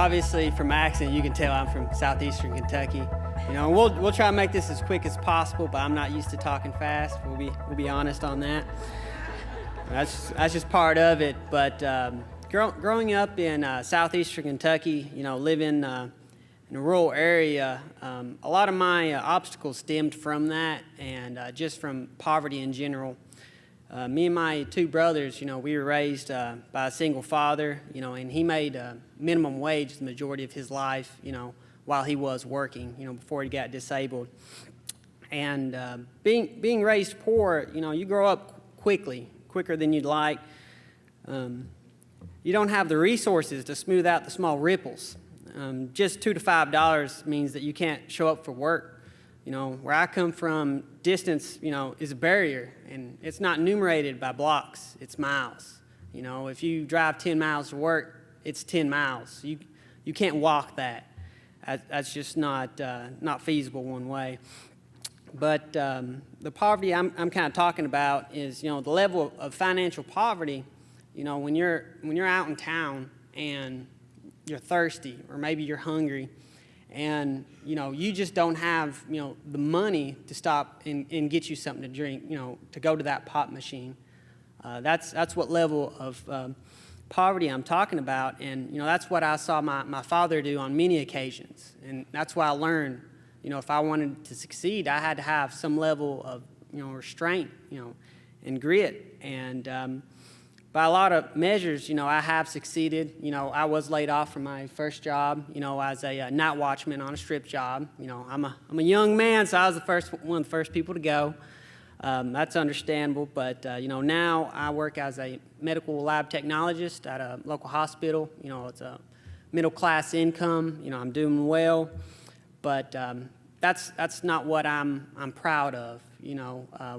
Obviously, from my accent, you can tell I'm from southeastern Kentucky. We'll try to make this as quick as possible, but I'm not used to talking fast. We'll be honest on that. That's just part of it. But growing up in southeastern Kentucky, living in a rural area, a lot of my obstacles stemmed from that, and just from poverty in general. Me and my two brothers, we were raised by a single father, and he made minimum wage the majority of his life, while he was working, before he got disabled. And being raised poor, you grow up quicker than you'd like. You don't have the resources to smooth out the small ripples. Just $2 to $5 means that you can't show up for work. Where I come from, distance, is a barrier, and it's not numerated by blocks, it's miles. If you drive 10 miles to work, it's 10 miles. You can't walk that. That's just not feasible one way. But the poverty I'm kind of talking about is, the level of financial poverty, when you're out in town and you're thirsty, or maybe you're hungry, and you just don't have the money to stop and get you something to drink, to go to that pop machine. That's what level of poverty I'm talking about, and that's what I saw my father do on many occasions, and that's why I learned if I wanted to succeed, I had to have some level of restraint, and grit. And by a lot of measures, I have succeeded. I was laid off from my first job, as a night watchman on a strip job. I'm a young man, so I was one of the first people to go. That's understandable, but now I work as a medical lab technologist at a local hospital. It's a middle-class income. I'm doing well, but that's not what I'm proud of.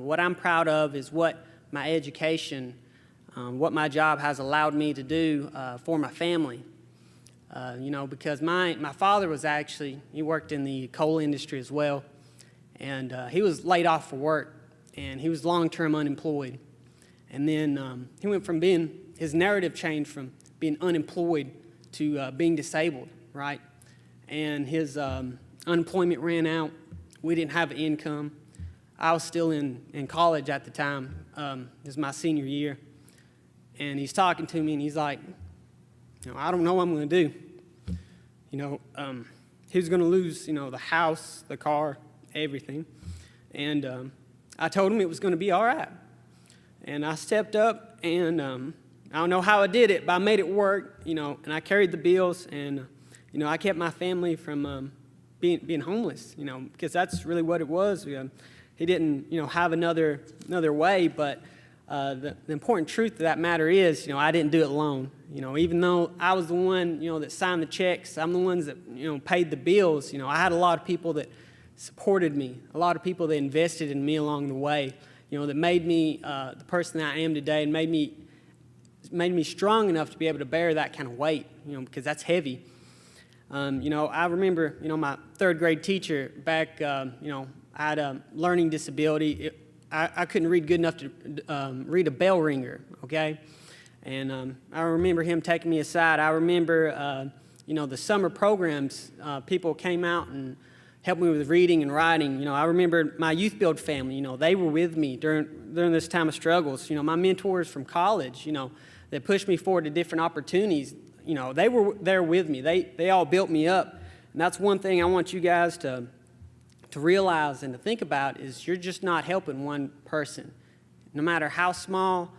What I'm proud of is what my education, what my job has allowed me to do for my family. Because my father was he worked in the coal industry as well, and he was laid off for work, and he was long-term unemployed. And then he went from his narrative changed from being unemployed to being disabled, right? And his unemployment ran out. We didn't have an income. I was still in college at the time. It was my senior year. And he's talking to me, and he's like, I don't know what I'm going to do. He was going to lose, the house, the car, everything. And I told him it was going to be all right. And I stepped up, and I don't know how I did it, but I made it work, and I carried the bills, and, I kept my family from being homeless, because that's really what it was. He didn't, have another way, but the important truth of that matter is, I didn't do it alone. Even though I was the one, that signed the checks, I'm the ones that, paid the bills. I had a lot of people that supported me, a lot of people that invested in me along the way, that made me the person that I am today, and made me strong enough to be able to bear that kind of weight, because that's heavy. I remember, my third grade teacher back, I had a learning disability. I couldn't read good enough to read a bell ringer, okay? And I remember him taking me aside. I remember, the summer programs, people came out and helped me with reading and writing. I remember my youth build family, they were with me during this time of struggles. My mentors from college, that pushed me forward to different opportunities, they were there with me. They all built me up. And that's one thing I want you guys to realize and to think about is you're just not helping one person. No matter how small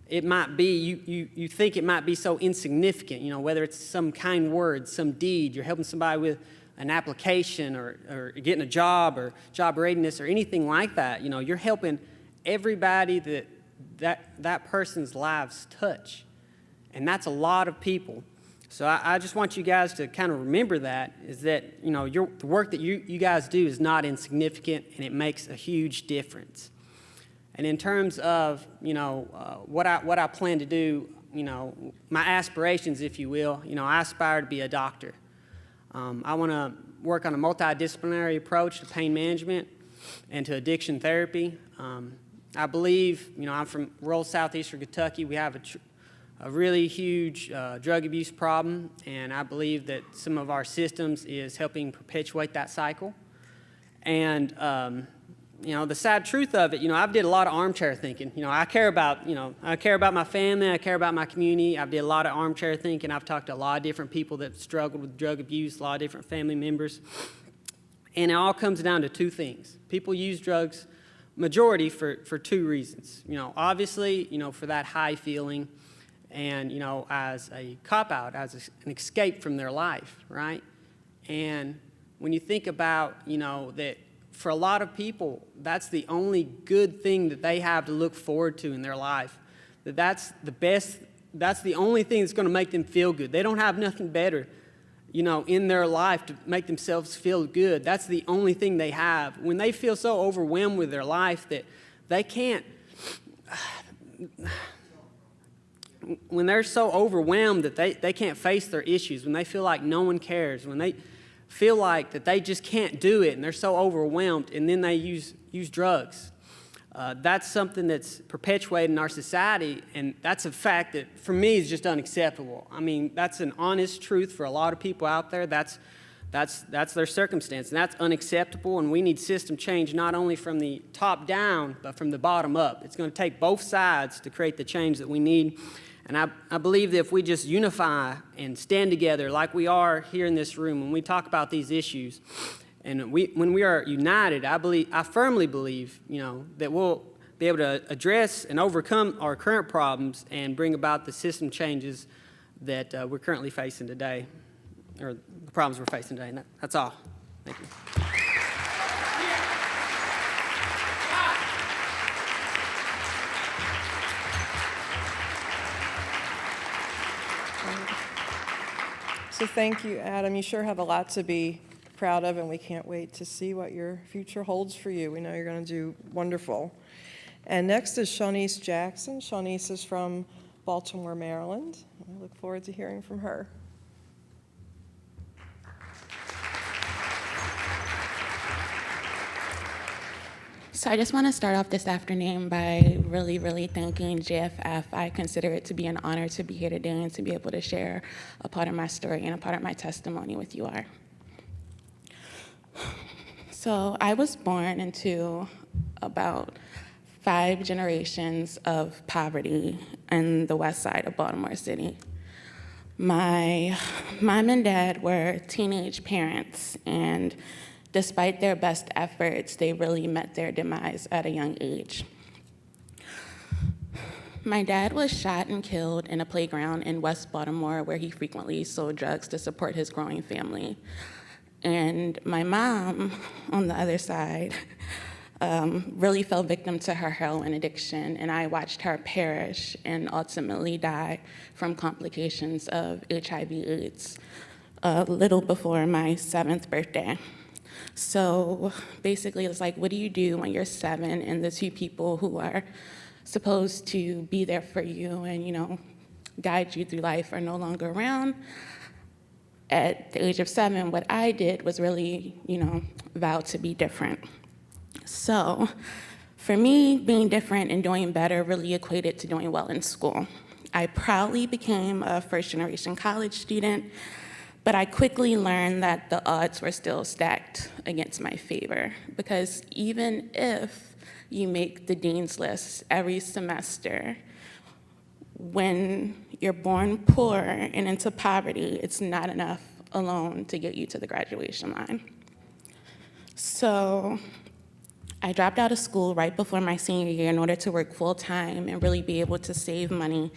it might be, you think it might be so insignificant, whether it's some kind word, some deed, you're helping somebody with an application or getting a job or job readiness or anything like that. You're helping everybody that person's lives touch. And that's a lot of people. So I just want you guys to kind of remember that, is that, the work that you guys do is not insignificant, and it makes a huge difference. And in terms of, what I plan to do, my aspirations, if you will, I aspire to be a doctor. I want to work on a multidisciplinary approach to pain management and to addiction therapy. I believe, I'm from rural southeastern Kentucky. We have a really huge drug abuse problem, and I believe that some of our systems is helping perpetuate that cycle. And the sad truth of it, I've did a lot of armchair thinking. I care about my family, I care about my community. I've did a lot of armchair thinking. I've talked to a lot of different people that struggled with drug abuse, a lot of different family members. And it all comes down to two things. People use drugs, majority, for two reasons. Obviously, for that high feeling and, as a cop-out, as an escape from their life, right? And when you think about, that for a lot of people, that's the only good thing that they have to look forward to in their life. That's the best, that's the only thing that's going to make them feel good. They don't have nothing better, in their life to make themselves feel good. That's the only thing they have. When they feel so overwhelmed with their life that they can't, when they're so overwhelmed that they can't face their issues, when they feel like no one cares, when they feel like that they just can't do it and they're so overwhelmed, and then they use drugs. That's something that's perpetuated in our society, and that's a fact that, for me, is just unacceptable. I mean, that's an honest truth for a lot of people out there. That's their circumstance, and that's unacceptable, and we need system change not only from the top down, but from the bottom up. It's going to take both sides to create the change that we need, and I believe that if we just unify and stand together like we are here in this room, when we talk about these issues, and when we are united, I firmly believe, that we'll be able to address and overcome our current problems and bring about the system changes that we're currently facing today, or the problems we're facing today. And that's all. Thank you. So thank you, Adam. You sure have a lot to be proud of, and we can't wait to see what your future holds for you. We know you're going to do wonderful. And next is Shawnice Jackson. Shawnice is from Baltimore, Maryland. I look forward to hearing from her. So I just want to start off this afternoon by really thanking JFF. I consider it to be an honor to be here today and to be able to share a part of my story and a part of my testimony with you all. So I was born into about 5 generations of poverty in the west side of Baltimore City. My mom and dad were teenage parents, and despite their best efforts, they really met their demise at a young age. My dad was shot and killed in a playground in West Baltimore where he frequently sold drugs to support his growing family. And my mom, on the other side, really fell victim to her heroin addiction, and I watched her perish and ultimately die from complications of HIV/AIDS a little before my 7th birthday. So basically, it's like, what do you do when you're 7 and the 2 people who are supposed to be there for you and, guide you through life are no longer around? At the age of 7, what I did was really, vow to be different. So for me, being different and doing better really equated to doing well in school. I proudly became a first-generation college student, but I quickly learned that the odds were still stacked against my favor, because even if you make the dean's list every semester, when you're born poor and into poverty, it's not enough alone to get you to the graduation line. So I dropped out of school right before my senior year in order to work full-time and really be able to save money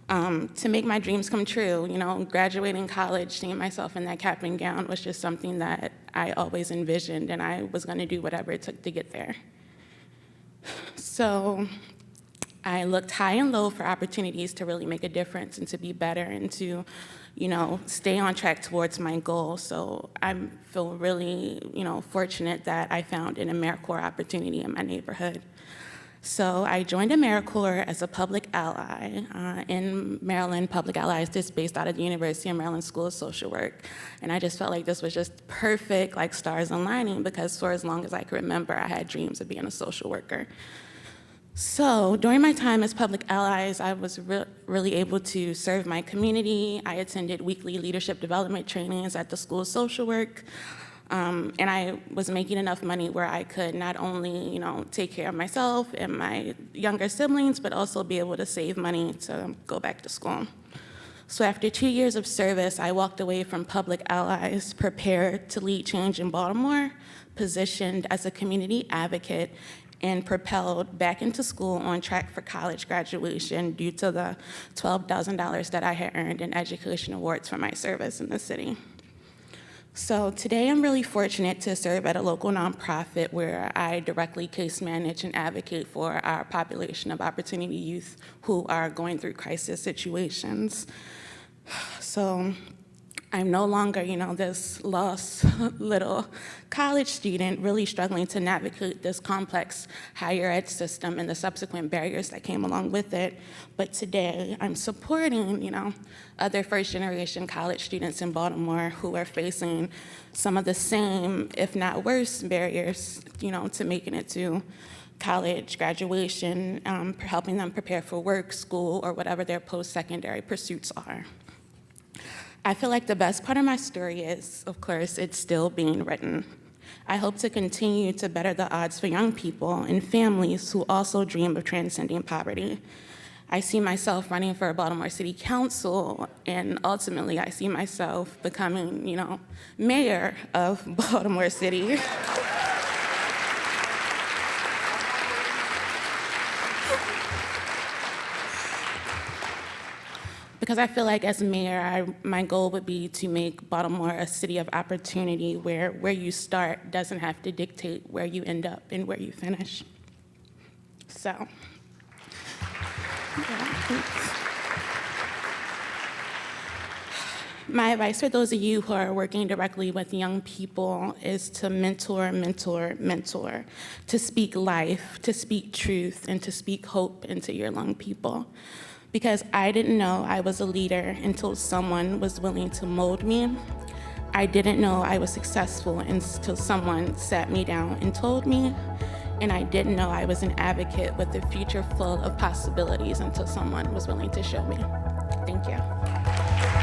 to make my dreams come true. Graduating college, seeing myself in that cap and gown was just something that I always envisioned, and I was going to do whatever it took to get there. So I looked high and low for opportunities to really make a difference and to be better and to, stay on track towards my goal. So I feel really, fortunate that I found an AmeriCorps opportunity in my neighborhood. So I joined AmeriCorps as a public ally in Maryland. Public Allies, this based out of the University of Maryland School of Social Work. And I just felt like this was just perfect, like stars aligning, because for as long as I could remember, I had dreams of being a social worker. So during my time as Public Allies, I was really able to serve my community. I attended weekly leadership development trainings at the School of Social Work, and I was making enough money where I could not only, take care of myself and my younger siblings, but also be able to save money to go back to school. So after 2 years of service, I walked away from Public Allies, prepared to lead change in Baltimore, positioned as a community advocate, and propelled back into school on track for college graduation due to the $12,000 that I had earned in education awards for my service in the city. So today I'm really fortunate to serve at a local nonprofit where I directly case manage and advocate for our population of opportunity youth who are going through crisis situations. So I'm no longer, this lost little college student really struggling to navigate this complex higher ed system and the subsequent barriers that came along with it. But today, I'm supporting, other first-generation college students in Baltimore who are facing some of the same, if not worse, barriers, to making it to college graduation, helping them prepare for work, school, or whatever their post-secondary pursuits are. I feel like the best part of my story is, of course, it's still being written. I hope to continue to better the odds for young people and families who also dream of transcending poverty. I see myself running for Baltimore City Council, and ultimately I see myself becoming, mayor of Baltimore City. Because I feel like as mayor, my goal would be to make Baltimore a city of opportunity where you start doesn't have to dictate where you end up and where you finish. So, my advice for those of you who are working directly with young people is to mentor, mentor, mentor, to speak life, to speak truth, and to speak hope into your young people. Because I didn't know I was a leader until someone was willing to mold me. I didn't know I was successful until someone sat me down and told me. And I didn't know I was an advocate with a future full of possibilities until someone was willing to show me. Thank you.